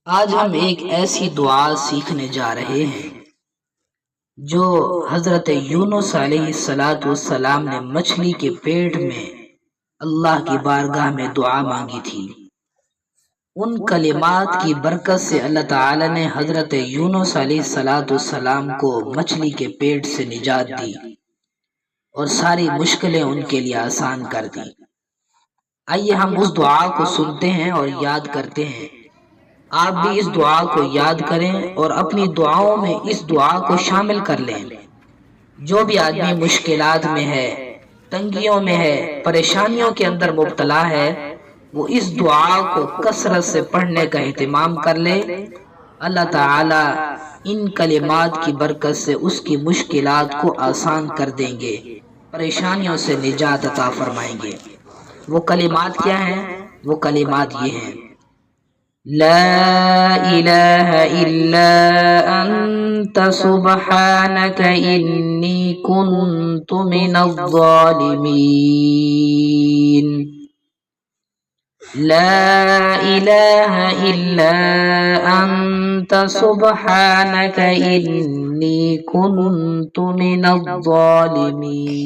آج ہم ایک ایسی دعا سیکھنے جا رہے ہیں جو حضرت یونس علیہ الصلاۃ والسلام نے مچھلی کے پیٹ میں اللہ کی بارگاہ میں دعا مانگی تھی۔ ان کلمات کی برکت سے اللہ تعالی نے حضرت یونس علیہ الصلاۃ والسلام کو مچھلی کے پیٹ سے نجات دی اور ساری مشکلیں ان کے لیے آسان کر دی۔ آئیے ہم اس دعا کو سنتے ہیں اور یاد کرتے ہیں۔ آپ بھی اس دعا کو یاد کریں اور اپنی دعاؤں میں اس دعا کو شامل کر لیں۔ جو بھی آدمی مشکلات میں ہے، تنگیوں میں ہے، پریشانیوں کے اندر مبتلا ہے، وہ اس دعا کو کثرت سے پڑھنے کا اہتمام کر لے۔ اللہ تعالی ان کلمات کی برکت سے اس کی مشکلات کو آسان کر دیں گے، پریشانیوں سے نجات عطا فرمائیں گے۔ وہ کلمات کیا ہیں؟ وہ کلمات یہ ہیں: لا الہ الا انت سبحانک انی کنت من الظالمین۔ لا الہ الا انت سبحانک انی کنت من الظالمین۔